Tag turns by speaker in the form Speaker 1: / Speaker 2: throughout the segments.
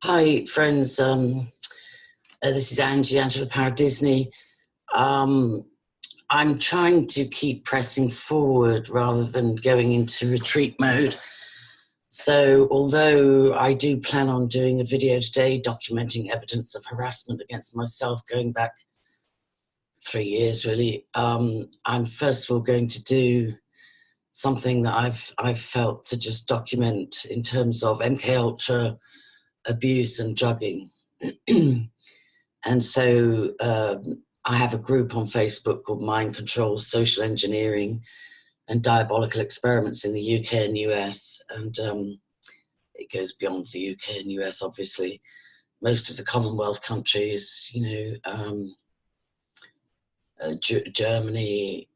Speaker 1: Hi, friends. This is Angie, Angela Power Disney. I'm trying to keep pressing forward rather than going into retreat mode. So although I do plan on doing a video today documenting evidence of harassment against myself going back 3 years, really, I'm first of all going to do something that I've felt to just document in terms of MKULTRA abuse and drugging. And so I have a group on Facebook called Mind Control, Social Engineering and Diabolical Experiments in the UK and US. And it goes beyond the UK and US, obviously. Most of the Commonwealth countries, Germany,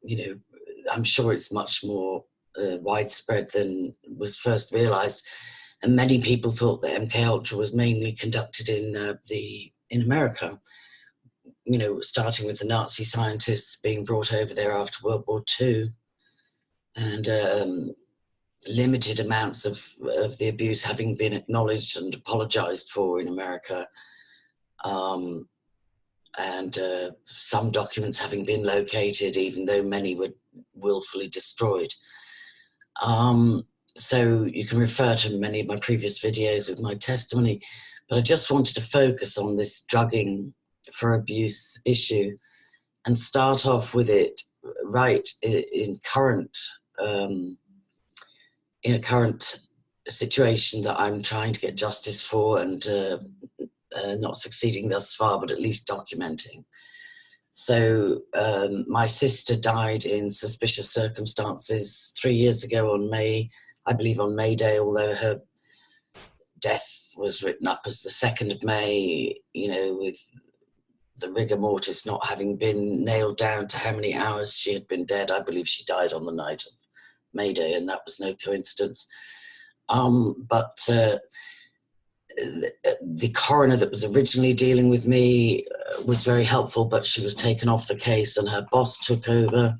Speaker 1: I'm sure it's much more widespread than was first realized. And many people thought that MKUltra was mainly conducted in America, starting with the Nazi scientists being brought over there after World War II, and limited amounts of the abuse having been acknowledged and apologized for in America, and some documents having been located, even though many were willfully destroyed. So you can refer to many of my previous videos with my testimony, but I just wanted to focus on this drugging for abuse issue and start off with it right in a current situation that I'm trying to get justice for and not succeeding thus far, but at least documenting. So my sister died in suspicious circumstances 3 years ago on May Day, although her death was written up as the 2nd of May, with the rigor mortis not having been nailed down to how many hours she had been dead. I believe she died on the night of May Day, and that was no coincidence. But the coroner that was originally dealing with me was very helpful, but she was taken off the case and her boss took over.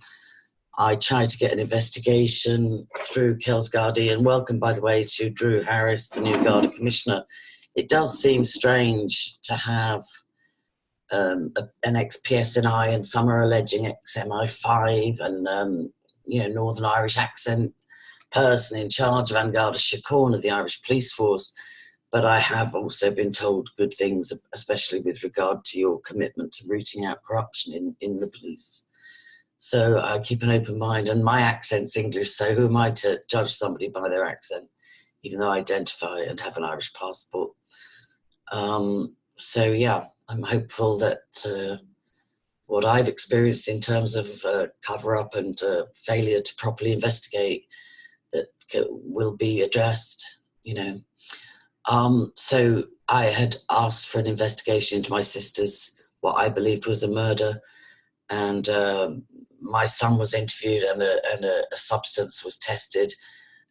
Speaker 1: I tried to get an investigation through Kells Gardaí, and welcome, by the way, to Drew Harris, the new Garda Commissioner. It does seem strange to have an ex-PSNI, and some are alleging ex-MI5, and Northern Irish accent person in charge of An Garda Síochána, the Irish police force. But I have also been told good things, especially with regard to your commitment to rooting out corruption in the police. So I keep an open mind, and my accent's English, so who am I to judge somebody by their accent, even though I identify and have an Irish passport. So yeah, I'm hopeful that what I've experienced in terms of cover-up and failure to properly investigate that will be addressed, So I had asked for an investigation into my sister's, what I believed was a murder, and my son was interviewed, and a substance was tested,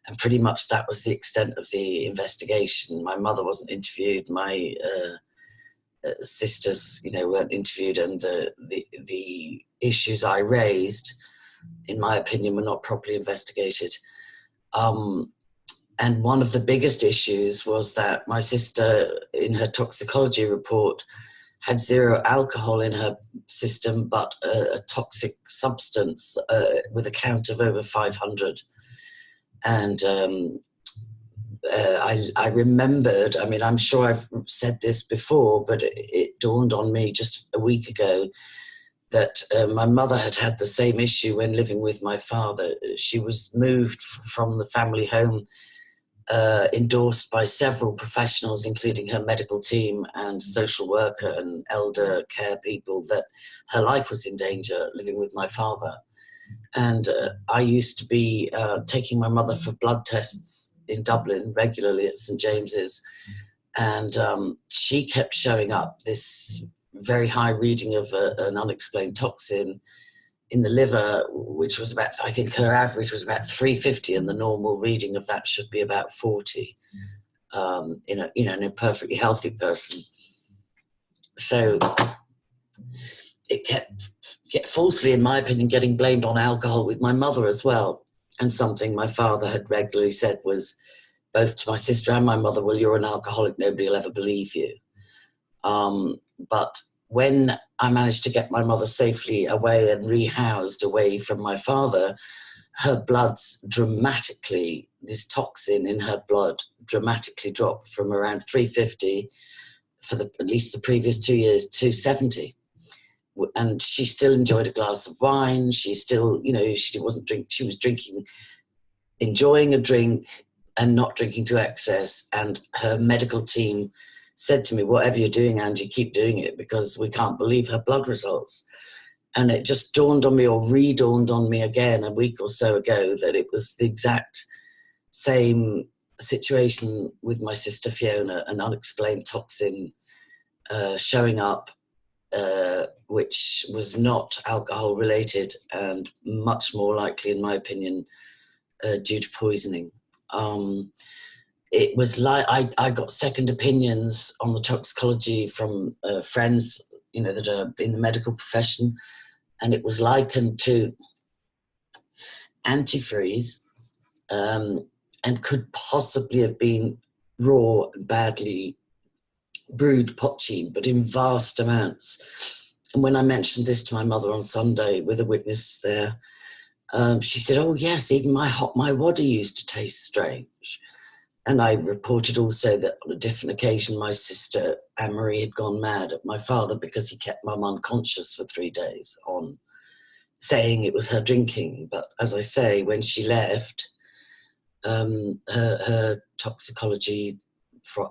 Speaker 1: and pretty much that was the extent of the investigation. My mother wasn't interviewed, my sisters, weren't interviewed, and the issues I raised, in my opinion, were not properly investigated. And one of the biggest issues was that my sister, in her toxicology report, had 0 alcohol in her system, but a toxic substance with a count of over 500. And I remembered, I'm sure I've said this before, but it dawned on me just a week ago that my mother had the same issue when living with my father. She was moved from the family home, endorsed by several professionals, including her medical team and social worker and elder care people, that her life was in danger living with my father. And I used to be taking my mother for blood tests in Dublin regularly at St. James's, and she kept showing up this very high reading of an unexplained toxin in the liver, which was about, I think her average was about 350, and the normal reading of that should be about 40 in a perfectly healthy person. So it kept falsely, in my opinion, getting blamed on alcohol with my mother as well, and something my father had regularly said was both to my sister and my mother, well, you're an alcoholic, nobody will ever believe you. But when I managed to get my mother safely away and rehoused away from my father, her blood's dramatically, this toxin in her blood dramatically dropped from around 350 for at least the previous 2 years to 70. And she still enjoyed a glass of wine. She still, she was drinking, enjoying a drink and not drinking to excess. And her medical team said to me, whatever you're doing, Angie, keep doing it, because we can't believe her blood results. And it just dawned on me, or re-dawned on me again a week or so ago, that it was the exact same situation with my sister Fiona, an unexplained toxin showing up, which was not alcohol related, and much more likely, in my opinion, due to poisoning. It was like I got second opinions on the toxicology from friends, that are in the medical profession, and it was likened to antifreeze, and could possibly have been raw and badly brewed poteen, but in vast amounts. And when I mentioned this to my mother on Sunday with a witness there, she said, oh yes, even my water used to taste strange. And I reported also that on a different occasion, my sister Anne-Marie had gone mad at my father because he kept mum unconscious for 3 days on saying it was her drinking. But as I say, when she left, her toxicology,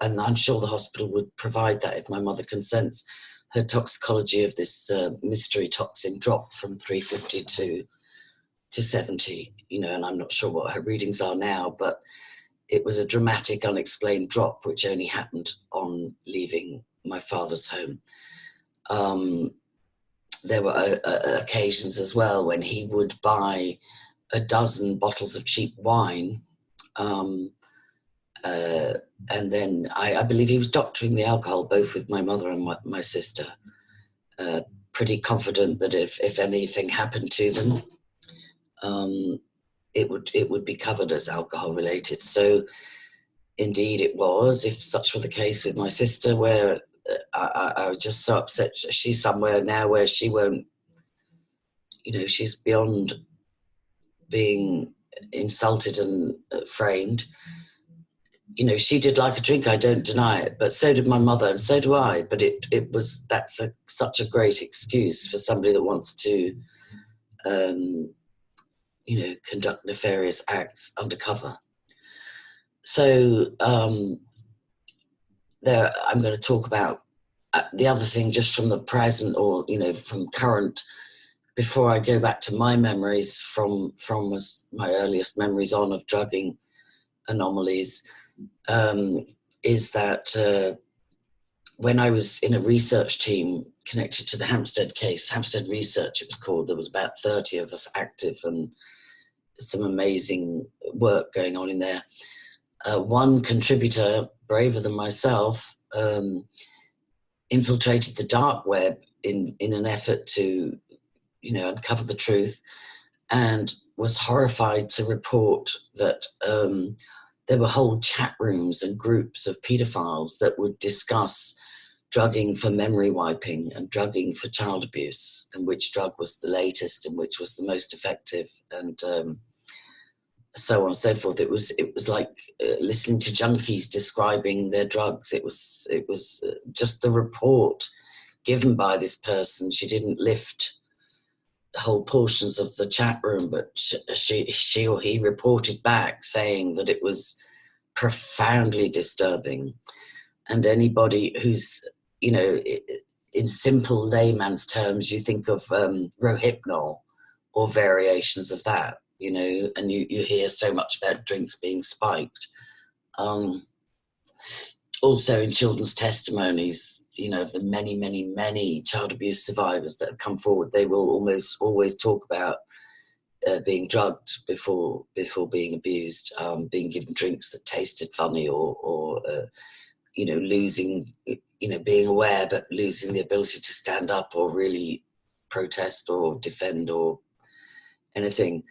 Speaker 1: and I'm sure the hospital would provide that if my mother consents, her toxicology of this mystery toxin dropped from 350 to 70, and I'm not sure what her readings are now, but it was a dramatic, unexplained drop, which only happened on leaving my father's home. There were occasions as well when he would buy a dozen bottles of cheap wine, and then I believe he was doctoring the alcohol, both with my mother and my sister, pretty confident that if anything happened to them, it would be covered as alcohol related. So indeed it was, if such were the case with my sister, where I was just so upset. She's somewhere now where she won't, she's beyond being insulted and framed. She did like a drink, I don't deny it, but so did my mother, and so do I. But that's such a great excuse for somebody that wants to conduct nefarious acts undercover. So I'm going to talk about the other thing just from the present, or from current, before I go back to my memories from my earliest memories on of drugging anomalies, is that when I was in a research team connected to the Hampstead case, Hampstead Research it was called, there was about 30 of us active and some amazing work going on in there. One contributor, braver than myself, infiltrated the dark web in an effort to, uncover the truth, and was horrified to report that there were whole chat rooms and groups of paedophiles that would discuss drugging for memory wiping and drugging for child abuse, and which drug was the latest and which was the most effective, and so on and so forth. It was like listening to junkies describing their drugs. It was just the report given by this person. She didn't lift whole portions of the chat room, but she or he reported back saying that it was profoundly disturbing. And anybody who's, in simple layman's terms, you think of Rohypnol or variations of that, and you hear so much about drinks being spiked. Also in children's testimonies, of the many, many, many child abuse survivors that have come forward, they will almost always talk about being drugged before being abused, being given drinks that tasted funny, or losing, being aware but losing the ability to stand up or really protest or defend or anything.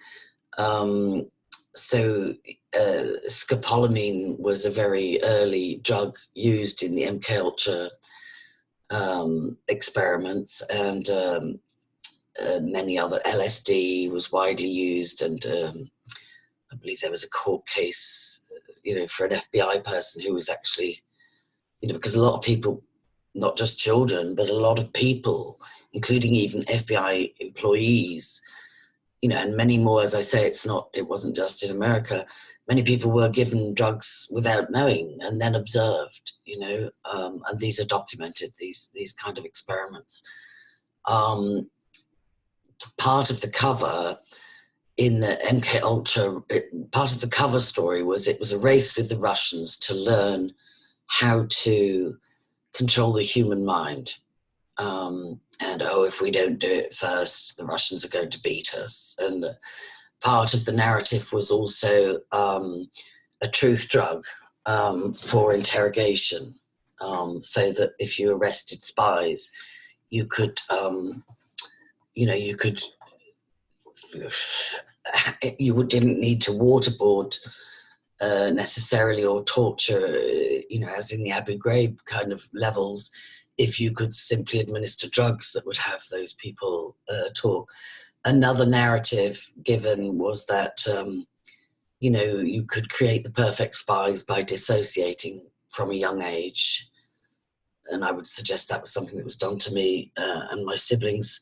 Speaker 1: So scopolamine was a very early drug used in the MKUltra experiments, and many other. LSD was widely used, and I believe there was a court case, for an FBI person who was actually, because a lot of people, not just children, but a lot of people, including even FBI employees, and many more, as I say, it wasn't just in America. Many people were given drugs without knowing and then observed, and these are documented, these kind of experiments. Part of the cover in the MKUltra, part of the cover story was it was a race with the Russians to learn how to control the human mind. And if we don't do it first, the Russians are going to beat us. And part of the narrative was also a truth drug for interrogation, so that if you arrested spies, you could, you didn't need to waterboard necessarily, or torture, as in the Abu Ghraib kind of levels, if you could simply administer drugs that would have those people talk. Another narrative given was that, you could create the perfect spies by dissociating from a young age. And I would suggest that was something that was done to me and my siblings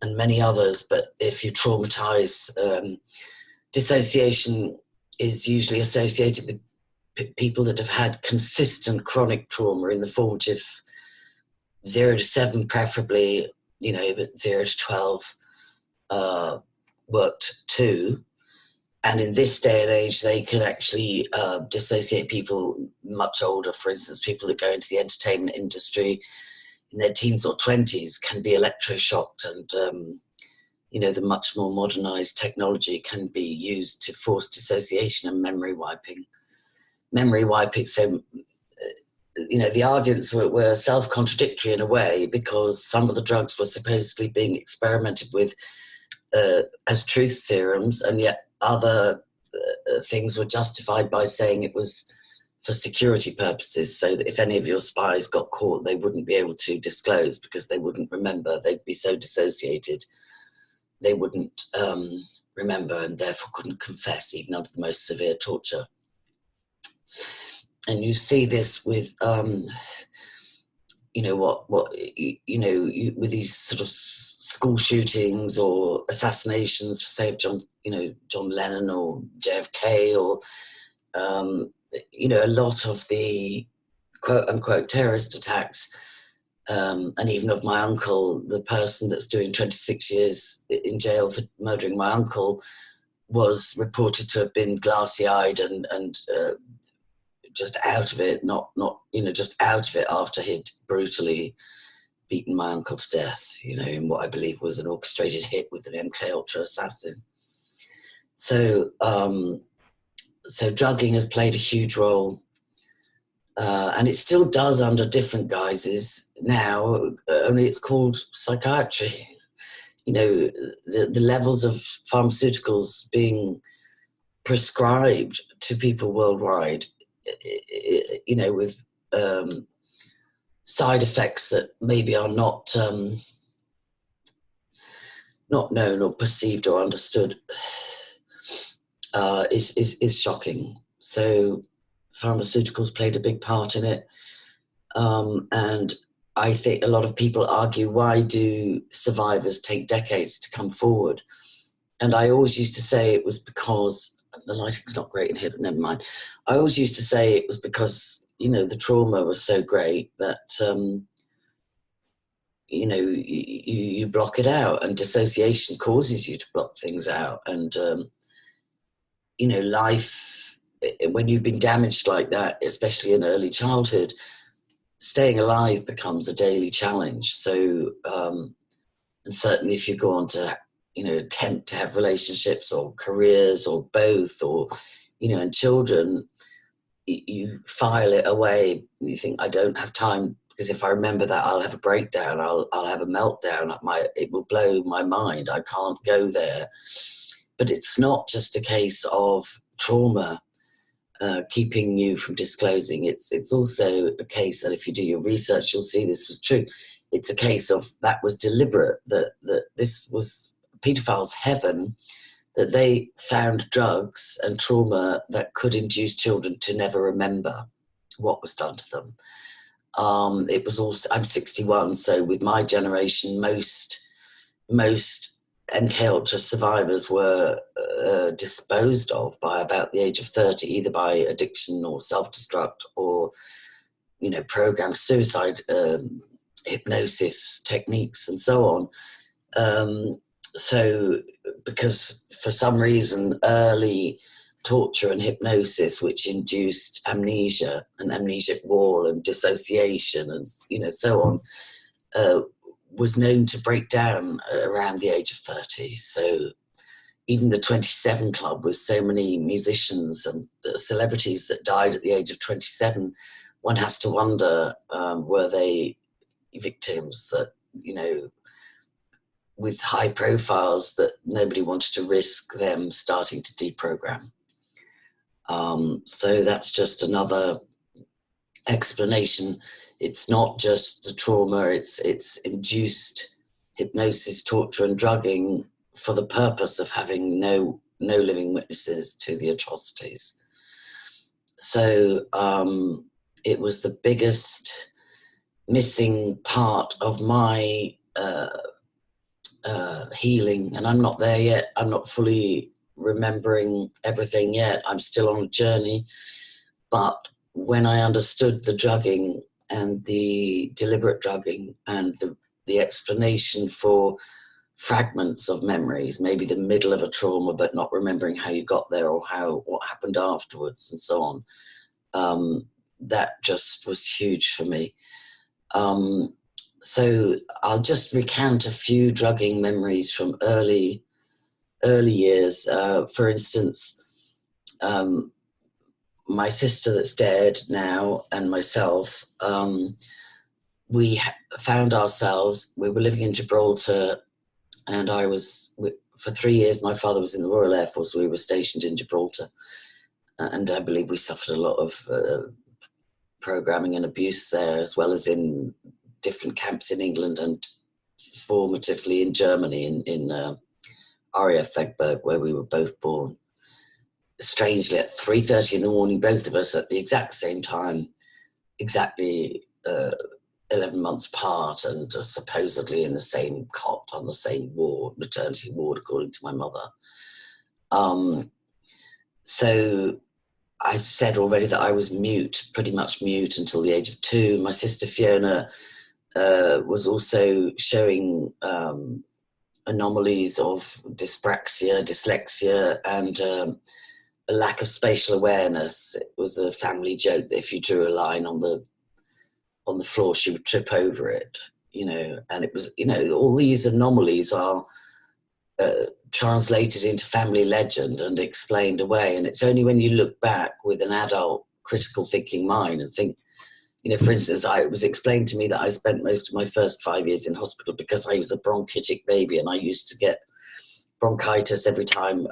Speaker 1: and many others. But if you traumatize, dissociation is usually associated with people that have had consistent chronic trauma in the formative 0 to 7 preferably, but 0 to 12 worked too. And in this day and age, they can actually dissociate people much older. For instance, people that go into the entertainment industry in their teens or 20s can be electroshocked, and the much more modernized technology can be used to force dissociation and memory wiping. So the arguments were self-contradictory in a way, because some of the drugs were supposedly being experimented with as truth serums, and yet other things were justified by saying it was for security purposes, so that if any of your spies got caught, they wouldn't be able to disclose because they wouldn't remember. They'd be so dissociated, they wouldn't remember, and therefore couldn't confess even under the most severe torture. And you see this with, with these sort of school shootings or assassinations, say of John Lennon or JFK, or a lot of the quote unquote terrorist attacks, and even of my uncle, the person that's doing 26 years in jail for murdering my uncle, was reported to have been glassy-eyed and just out of it, just out of it after he'd brutally beaten my uncle to death, in what I believe was an orchestrated hit with an MKUltra assassin. So, so drugging has played a huge role, and it still does under different guises now, only it's called psychiatry. The levels of pharmaceuticals being prescribed to people worldwide, with side effects that maybe are not known or perceived or understood, is shocking. So pharmaceuticals played a big part in it, and I think a lot of people argue, why do survivors take decades to come forward? And I always used to say it was because, the lighting's not great in here, but never mind. I always used to say it was because, the trauma was so great that, you block it out, and dissociation causes you to block things out. And, life, when you've been damaged like that, especially in early childhood, staying alive becomes a daily challenge. So, and certainly if you go on to, attempt to have relationships or careers or both, or, and children, you file it away. You think, I don't have time, because if I remember that, I'll have a breakdown. I'll have a meltdown. It will blow my mind. I can't go there. But it's not just a case of trauma keeping you from disclosing. It's also a case, and if you do your research, you'll see this was true. It's a case of that was deliberate, that this was paedophiles' heaven, that they found drugs and trauma that could induce children to never remember what was done to them. It was also, I'm 61, so with my generation, most MKULTRA survivors were disposed of by about the age of 30, either by addiction or self-destruct or, you know, programmed suicide, hypnosis techniques and so on. So because for some reason early torture and hypnosis, which induced amnesia and amnesic wall and dissociation and, you know, so on, was known to break down around the age of 30. So even the 27 Club, with so many musicians and celebrities that died at the age of 27, one has to wonder, were they victims that, you know, with high profiles that nobody wanted to risk them starting to deprogram. So that's just another explanation. It's not just the trauma, it's induced hypnosis, torture and drugging for the purpose of having no living witnesses to the atrocities. So it was the biggest missing part of my healing, and I'm not there yet. I'm not fully remembering everything yet. I'm still on a journey. But when I understood the drugging and the deliberate drugging and the explanation for fragments of memories, maybe the middle of a trauma, but not remembering how you got there or what happened afterwards and so on, that just was huge for me. So I'll just recount a few drugging memories from early years. For instance, my sister that's dead now and myself, we found ourselves, we were living in Gibraltar, and I was, for 3 years, my father was in the Royal Air Force. We were stationed in Gibraltar, and I believe we suffered a lot of programming and abuse there, as well as in different camps in England and formatively in Germany, in RAF Vegberg, where we were both born. Strangely, at 3:30 in the morning, both of us at the exact same time, exactly 11 months apart, and supposedly in the same cot on the same ward, maternity ward, according to my mother. So I've said already that I was mute, pretty much mute until the age of 2. My sister Fiona was also showing anomalies of dyspraxia, dyslexia, and a lack of spatial awareness. It was a family joke that if you drew a line on the floor, she would trip over it, you know. And it was, you know, all these anomalies are translated into family legend and explained away. And it's only when you look back with an adult critical thinking mind and think, you know, for instance, it was explained to me that I spent most of my first 5 years in hospital because I was a bronchitic baby, and I used to get bronchitis every time,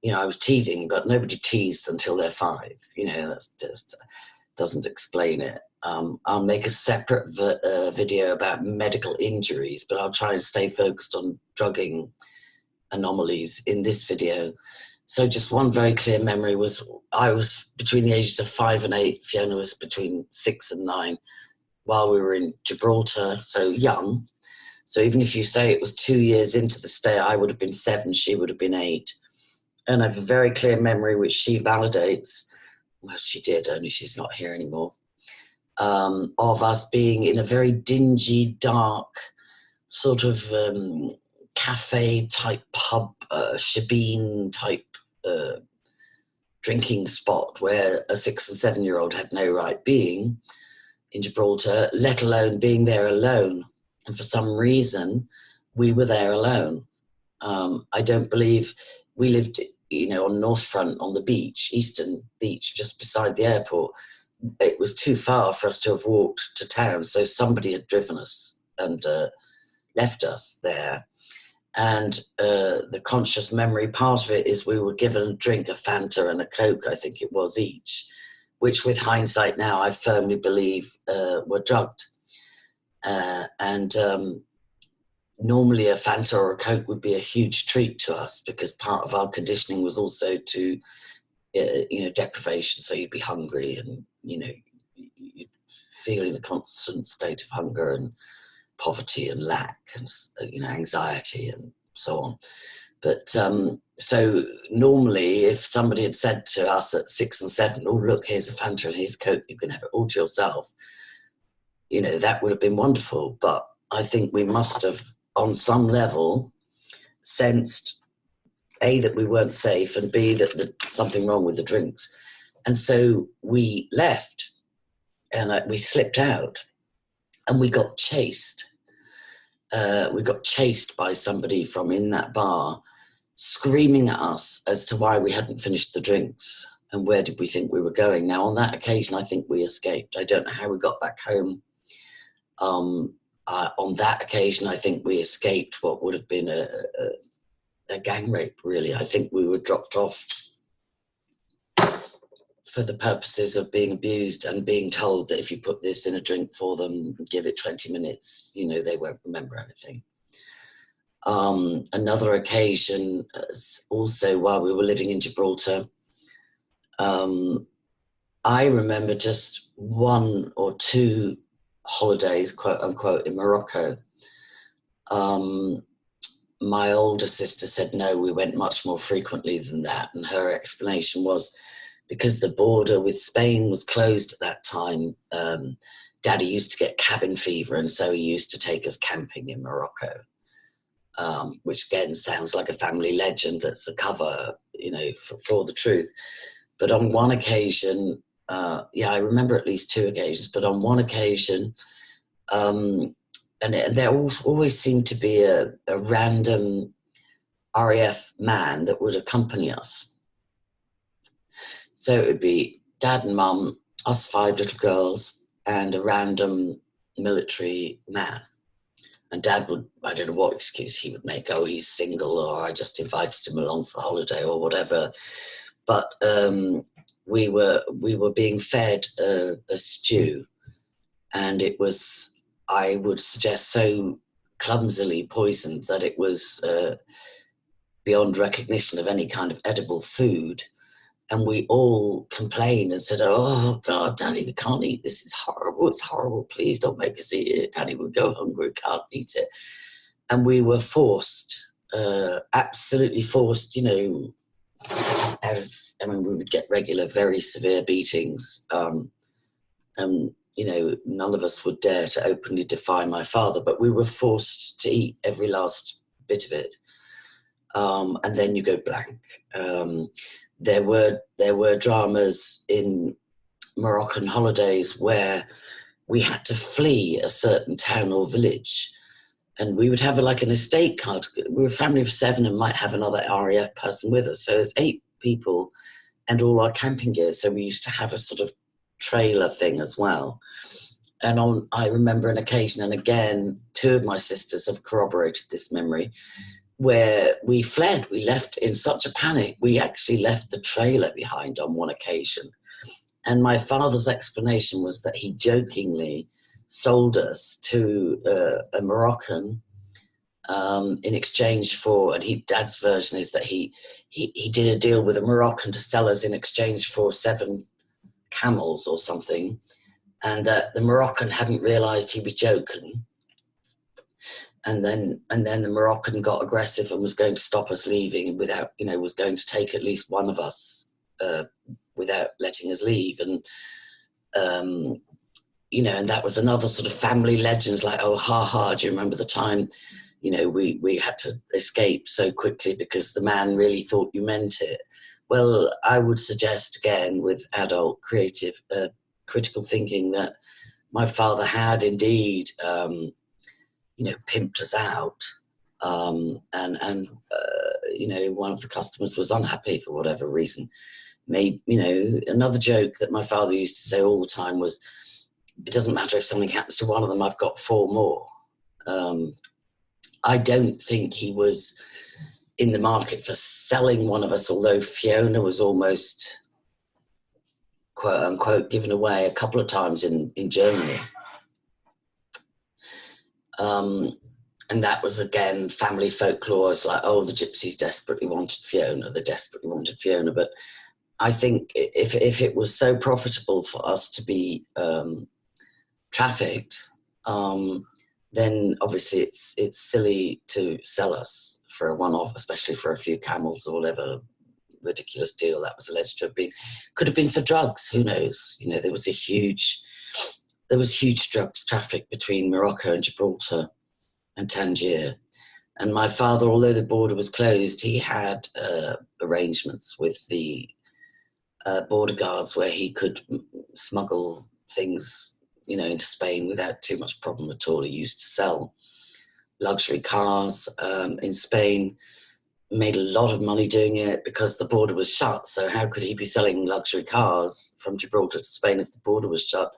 Speaker 1: you know, I was teething, but nobody teethes until they're 5. You know, that's just doesn't explain it. I'll make a separate video about medical injuries, but I'll try and stay focused on drugging anomalies in this video. So just one very clear memory was I was between the ages of 5 and 8. Fiona was between 6 and 9 while we were in Gibraltar, so young. So even if you say it was 2 years into the stay, I would have been 7, she would have been 8. And I have a very clear memory, which she validates. Well, she did, only she's not here anymore. Of us being in a very dingy, dark, sort of cafe-type pub, shebeen-type drinking spot where a 6 and 7-year-old had no right being in Gibraltar, let alone being there alone. And for some reason, we were there alone. I don't believe we lived, you know, on North Front on the beach, Eastern Beach, just beside the airport. It was too far for us to have walked to town, so somebody had driven us and left us there. And the conscious memory part of it is we were given a drink, a Fanta and a Coke, I think it was each, which with hindsight now I firmly believe were drugged. And normally a Fanta or a Coke would be a huge treat to us, because part of our conditioning was also to, deprivation. So you'd be hungry and, you'd feel in a constant state of hunger and poverty and lack and, anxiety and so on. But so normally if somebody had said to us at 6 and 7, oh, look, here's a Fanta and here's a Coke, you can have it all to yourself, that would have been wonderful. But I think we must have, on some level, sensed A, that we weren't safe, and B, that there's something wrong with the drinks. And so we left, and we slipped out, and we got chased. We got chased by somebody from in that bar, screaming at us as to why we hadn't finished the drinks and where did we think we were going. Now, on that occasion, I think we escaped. I don't know how we got back home. On that occasion, I think we escaped what would have been a gang rape, really. I think we were dropped off for the purposes of being abused and being told that if you put this in a drink for them, give it 20 minutes, they won't remember anything. Another occasion, also while we were living in Gibraltar, I remember just 1 or 2 holidays, quote unquote, in Morocco. My older sister said no, we went much more frequently than that, and her explanation was because the border with Spain was closed at that time. Daddy used to get cabin fever, and so he used to take us camping in Morocco, which again sounds like a family legend that's a cover, for the truth. But on one occasion, I remember at least 2 occasions, but on one occasion, and there always seemed to be a random RAF man that would accompany us. So it would be Dad and Mum, us 5 little girls, and a random military man. And Dad would, I don't know what excuse he would make, oh, he's single, or I just invited him along for the holiday, or whatever. But we were being fed a stew, and it was, I would suggest, so clumsily poisoned that it was beyond recognition of any kind of edible food. And we all complained and said, oh, God, Daddy, we can't eat this. It's horrible. It's horrible. Please don't make us eat it. Daddy, we'll go hungry. We can't eat it. And we were forced, absolutely forced, out of, we would get regular, very severe beatings. None of us would dare to openly defy my father, but we were forced to eat every last bit of it. And then you go blank. There were dramas in Moroccan holidays where we had to flee a certain town or village, and we would have an estate card. We were a family of 7 and might have another RAF person with us. So there's 8 people and all our camping gear. So we used to have a sort of trailer thing as well. And I remember an occasion, and again, 2 of my sisters have corroborated this memory, where we fled. We left in such a panic. We actually left the trailer behind on one occasion. And my father's explanation was that he jokingly sold us to a Moroccan in exchange for, and Dad's version is that he did a deal with a Moroccan to sell us in exchange for 7 camels or something, and that the Moroccan hadn't realized he was joking. And then the Moroccan got aggressive and was going to stop us leaving without, was going to take at least one of us without letting us leave. And, and that was another sort of family legend, like, oh, do you remember the time, we had to escape so quickly because the man really thought you meant it. Well, I would suggest, again, with adult creative, critical thinking, that my father had indeed, pimped us out, and one of the customers was unhappy for whatever reason. Maybe, another joke that my father used to say all the time was, it doesn't matter if something happens to one of them, I've got 4 more. I don't think he was in the market for selling one of us, although Fiona was almost, quote unquote, given away a couple of times in Germany. And that was, again, family folklore. It's like, oh, the gypsies desperately wanted Fiona, they desperately wanted Fiona. But I think if it was so profitable for us to be trafficked, then obviously it's silly to sell us for a one-off, especially for a few camels or whatever ridiculous deal that was alleged to have been. Could have been for drugs, who knows? You know, there was huge drugs traffic between Morocco and Gibraltar and Tangier. And my father, although the border was closed, he had arrangements with the border guards where he could smuggle things, you know, into Spain without too much problem at all. He used to sell luxury cars in Spain, made a lot of money doing it because the border was shut. So how could he be selling luxury cars from Gibraltar to Spain if the border was shut?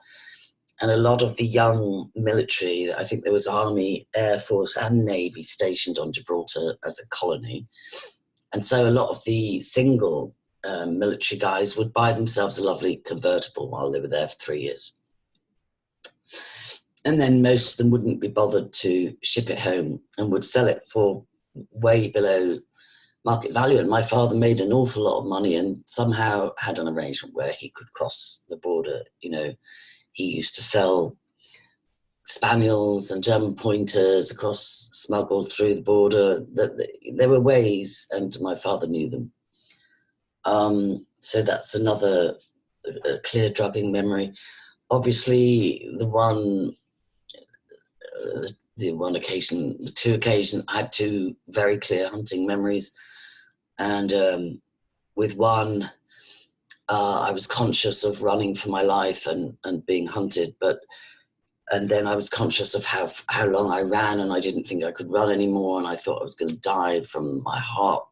Speaker 1: And a lot of the young military, I think there was Army, Air Force and Navy stationed on Gibraltar as a colony. And so a lot of the single military guys would buy themselves a lovely convertible while they were there for 3 years. And then most of them wouldn't be bothered to ship it home and would sell it for way below market value. And my father made an awful lot of money and somehow had an arrangement where he could cross the border. You know, he used to sell spaniels and German pointers across, smuggled through the border. There were ways, and my father knew them. So that's another clear drugging memory. Obviously, the two occasions, I had two very clear hunting memories. And with one, I was conscious of running for my life and being hunted, and then I was conscious of how long I ran, and I didn't think I could run anymore, and I thought I was going to die from my heart.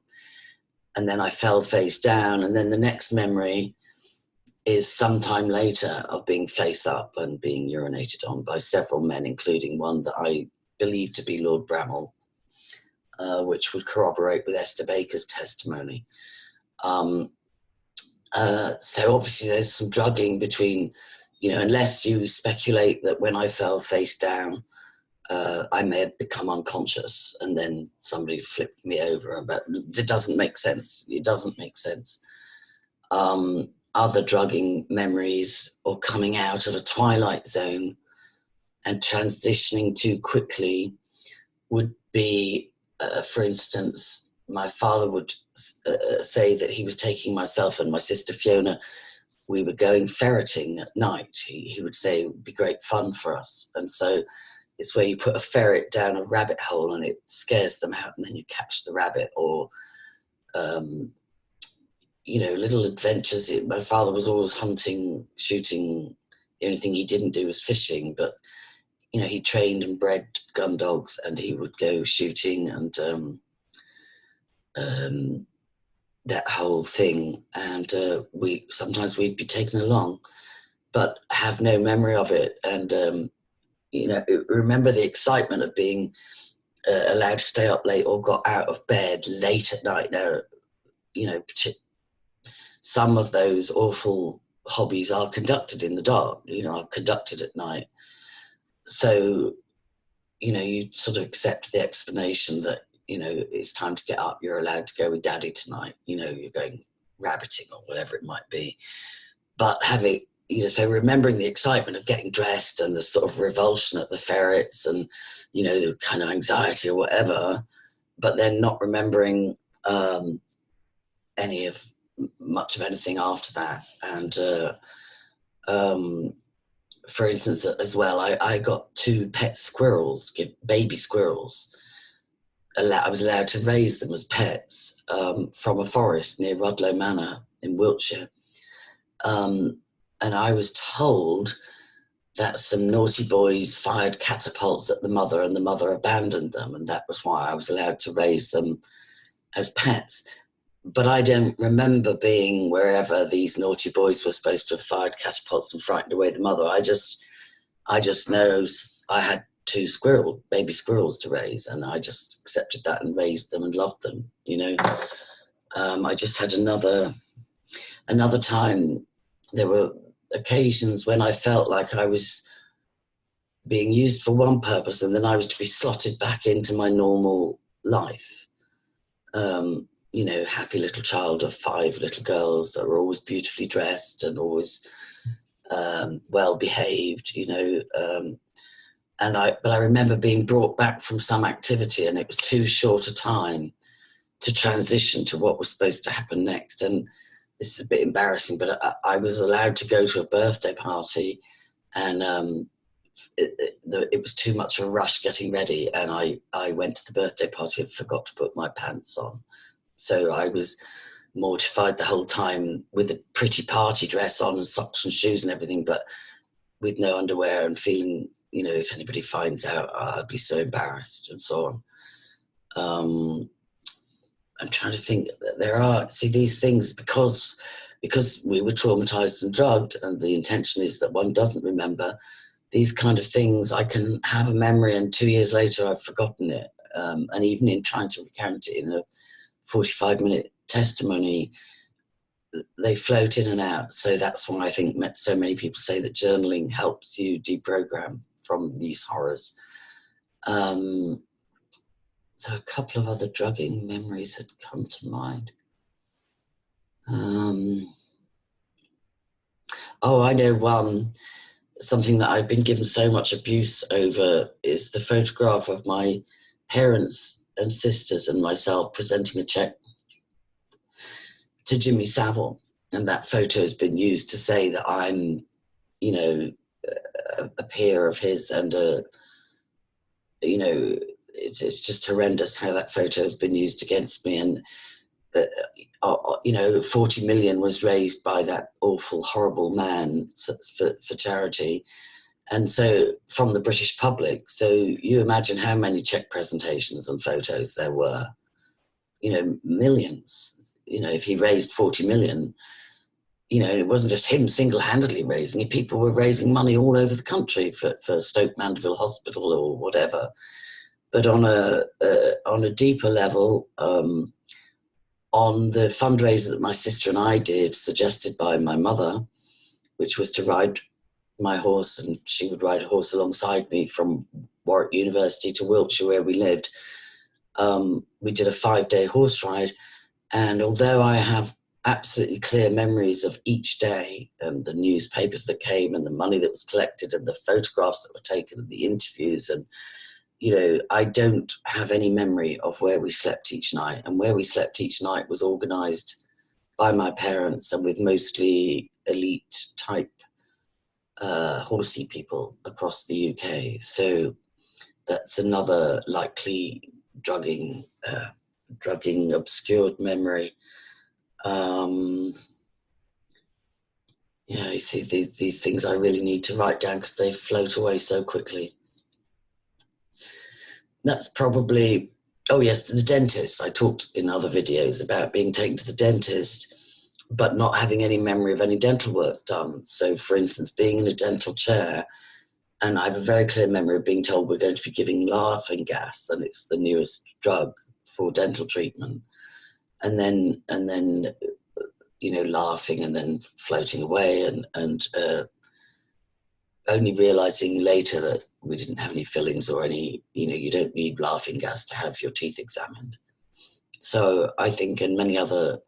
Speaker 1: And then I fell face down, and then the next memory is sometime later of being face up and being urinated on by several men, including one that I believe to be Lord Bramall, which would corroborate with Esther Baker's testimony. So obviously there's some drugging between, you know, unless you speculate that when I fell face down, I may have become unconscious and then somebody flipped me over, but it doesn't make sense. It doesn't make sense. Other drugging memories or coming out of a twilight zone and transitioning too quickly would be, for instance, my father would say that he was taking myself and my sister Fiona, we were going ferreting at night. He would say it would be great fun for us. And so it's where you put a ferret down a rabbit hole and it scares them out and then you catch the rabbit, or, you know, little adventures. My father was always hunting, shooting. The only thing he didn't do was fishing, but, you know, he trained and bred gun dogs and he would go shooting and that whole thing. And sometimes we'd be taken along, but have no memory of it. And, you know, remember the excitement of being allowed to stay up late or got out of bed late at night. Now, you know, some of those awful hobbies are conducted in the dark, you know, are conducted at night. So, you know, you sort of accept the explanation that, you know, it's time to get up, you're allowed to go with daddy tonight, you know, you're going rabbiting or whatever it might be. But having, you know, so remembering the excitement of getting dressed and the sort of revulsion at the ferrets and, you know, the kind of anxiety or whatever, but then not remembering much of anything after that. And for instance, as well, I got two pet squirrels, baby squirrels. I was allowed to raise them as pets from a forest near Rudloe Manor in Wiltshire. And I was told that some naughty boys fired catapults at the mother and the mother abandoned them, and that was why I was allowed to raise them as pets. But I don't remember being wherever these naughty boys were supposed to have fired catapults and frightened away the mother. I just know I had two baby squirrels to raise, and I just accepted that and raised them and loved them, you know. I just had another time. There were occasions when I felt like I was being used for one purpose and then I was to be slotted back into my normal life. You know, happy little child of 5 little girls that were always beautifully dressed and always well behaved, you know. But I remember being brought back from some activity, and it was too short a time to transition to what was supposed to happen next. And this is a bit embarrassing, but I was allowed to go to a birthday party, and it was too much of a rush getting ready, and I went to the birthday party and forgot to put my pants on. So I was mortified the whole time with a pretty party dress on and socks and shoes and everything, but with no underwear, and feeling, you know, if anybody finds out, I'd be so embarrassed and so on. I'm trying to think. There are, see, these things, because we were traumatized and drugged, and the intention is that one doesn't remember these kind of things. I can have a memory and 2 years later I've forgotten it. And even in trying to recount it in a 45-minute testimony, they float in and out. So that's why I think so many people say that journaling helps you deprogram from these horrors. So a couple of other drugging memories had come to mind. Oh, I know one. Something that I've been given so much abuse over is the photograph of my parents and sisters and myself presenting a check to Jimmy Savile. And that photo has been used to say that I'm, you know, a peer of his, and, you know, it's just horrendous how that photo has been used against me. And, you know, 40 million was raised by that awful, horrible man for charity. And so from the British public, so you imagine how many check presentations and photos there were, you know, millions. You know, if he raised 40 million, you know, it wasn't just him single-handedly raising it. People were raising money all over the country for Stoke Mandeville Hospital or whatever. But on a deeper level, on the fundraiser that my sister and I did, suggested by my mother, which was to ride my horse, and she would ride a horse alongside me from Warwick University to Wiltshire, where we lived. We did a 5-day horse ride, and although I have absolutely clear memories of each day and the newspapers that came and the money that was collected and the photographs that were taken and the interviews, and, you know, I don't have any memory of where we slept each night. And where we slept each night was organised by my parents and with mostly elite type horsey people across the UK. So that's another likely drugging obscured memory. Yeah, you see, these things I really need to write down because they float away so quickly. That's probably, oh yes, the dentist. I talked in other videos about being taken to the dentist, but not having any memory of any dental work done. So for instance, being in a dental chair, and I have a very clear memory of being told we're going to be giving laughing gas, and it's the newest drug for dental treatment. And then, you know, laughing and then floating away, and only realizing later that we didn't have any fillings or any, you know, you don't need laughing gas to have your teeth examined. So I think, and many other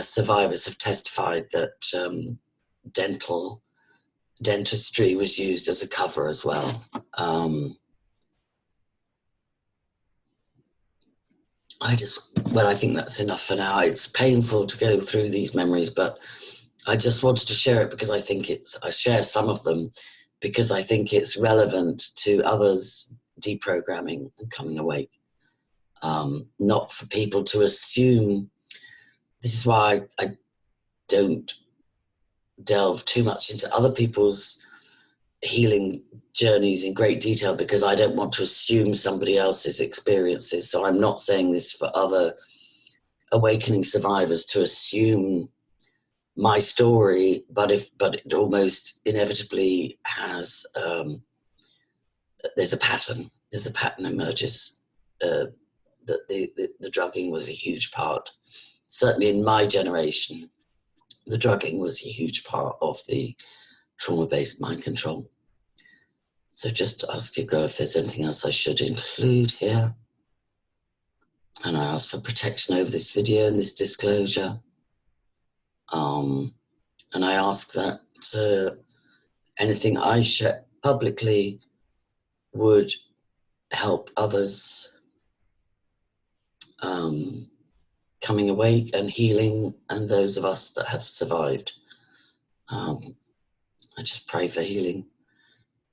Speaker 1: survivors have testified that dentistry was used as a cover as well. I think that's enough for now. It's painful to go through these memories, but I just wanted to share it because I think I share some of them because I think it's relevant to others deprogramming and coming awake. Not for people to assume. This is why I don't delve too much into other people's healing journeys in great detail, because I don't want to assume somebody else's experiences. So I'm not saying this for other awakening survivors to assume my story, but it almost inevitably has there's a pattern. There's a pattern emerges that the drugging was a huge part. Certainly in my generation, the drugging was a huge part of the trauma-based mind control. So just to ask you, God, if there's anything else I should include here. And I ask for protection over this video and this disclosure. And I ask that anything I share publicly would help others coming awake and healing, and those of us that have survived. I just pray for healing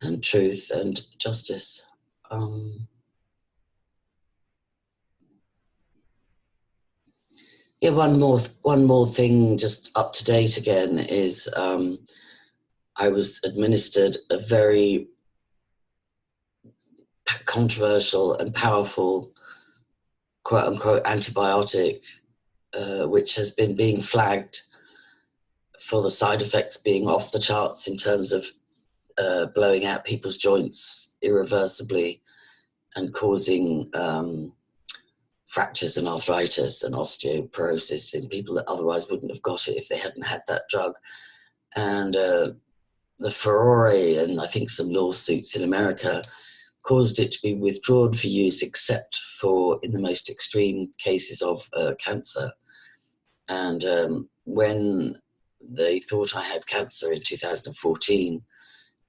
Speaker 1: and truth and justice. Yeah, one more thing, just up to date again, is I was administered a very controversial and powerful quote-unquote antibiotic, which has been being flagged for the side effects being off the charts in terms of blowing out people's joints irreversibly and causing fractures and arthritis and osteoporosis in people that otherwise wouldn't have got it if they hadn't had that drug. And the furore and I think some lawsuits in America caused it to be withdrawn for use, except for in the most extreme cases of cancer. And when they thought I had cancer in 2014,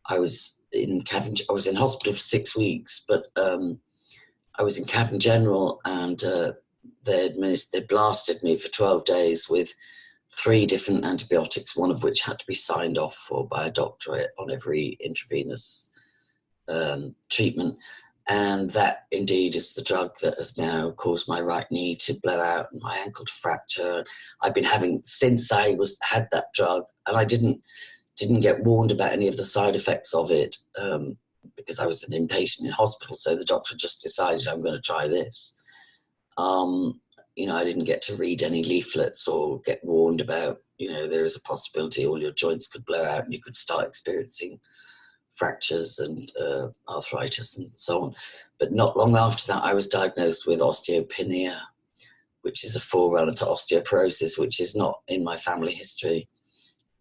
Speaker 1: I was in hospital for 6 weeks, but I was in Cavan General, and they blasted me for 12 days with 3 different antibiotics, one of which had to be signed off for by a doctor on every intravenous treatment. And that indeed is the drug that has now caused my right knee to blow out and my ankle to fracture. I've been having, since I had that drug, and I didn't get warned about any of the side effects of it, because I was an inpatient in hospital, so the doctor just decided I'm going to try this. You know, I didn't get to read any leaflets or get warned about, you know, there is a possibility all your joints could blow out and you could start experiencing fractures and arthritis and so on. But not long after that, I was diagnosed with osteopenia, which is a forerunner to osteoporosis, which is not in my family history.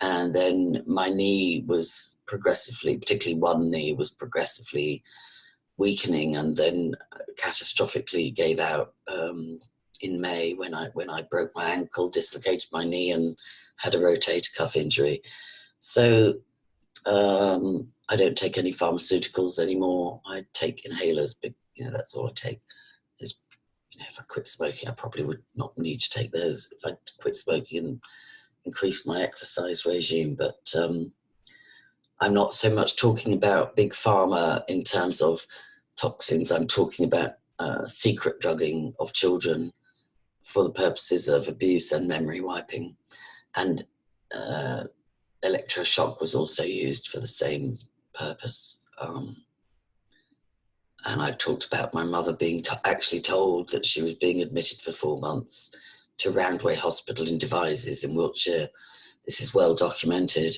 Speaker 1: And then my knee was progressively, particularly one knee, was progressively weakening, and then catastrophically gave out in May when I broke my ankle, dislocated my knee, and had a rotator cuff injury. So I don't take any pharmaceuticals anymore. I take inhalers, but you know, that's all I take. Is, you know, if I quit smoking, I probably would not need to take those. If I quit smoking and increase my exercise regime, but I'm not so much talking about big pharma in terms of toxins. I'm talking about secret drugging of children for the purposes of abuse and memory wiping. And electroshock was also used for the same purpose. And I've talked about my mother being actually told that she was being admitted for 4 months to Roundway Hospital in Devizes in Wiltshire. This is well documented.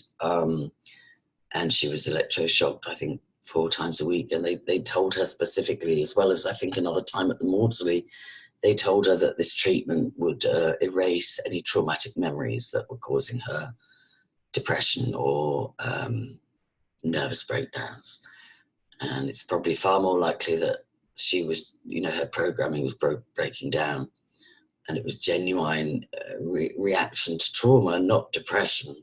Speaker 1: And she was electroshocked, I think, 4 times a week. And they told her specifically, as well as I think another time at the Maudsley, they told her that this treatment would erase any traumatic memories that were causing her depression or nervous breakdowns. And it's probably far more likely that she was, you know, her programming was breaking down, and it was genuine reaction to trauma, not depression.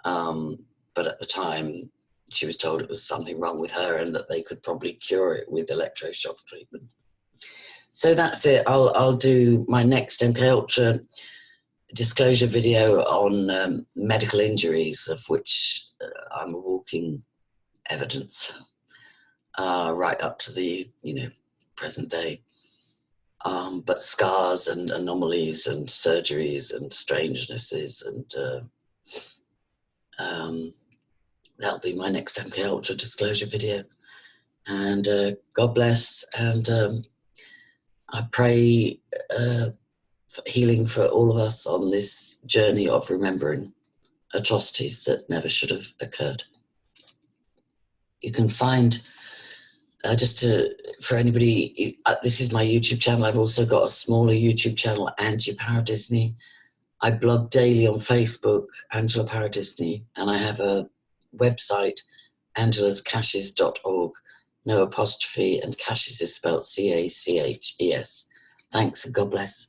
Speaker 1: But at the time, she was told it was something wrong with her and that they could probably cure it with electroshock treatment. So that's it. I'll do my next MKUltra disclosure video on medical injuries, of which I'm a walking evidence, right up to the, you know, present day. But scars and anomalies and surgeries and strangenesses, and that'll be my next MKUltra disclosure video. And God bless, and I pray for healing for all of us on this journey of remembering atrocities that never should have occurred. You can find For anybody, this is my YouTube channel. I've also got a smaller YouTube channel, Angie Paradisney. I blog daily on Facebook, Angela Paradisney, and I have a website, angelascaches.org. No apostrophe, and Caches is spelled C-A-C-H-E-S. Thanks and God bless.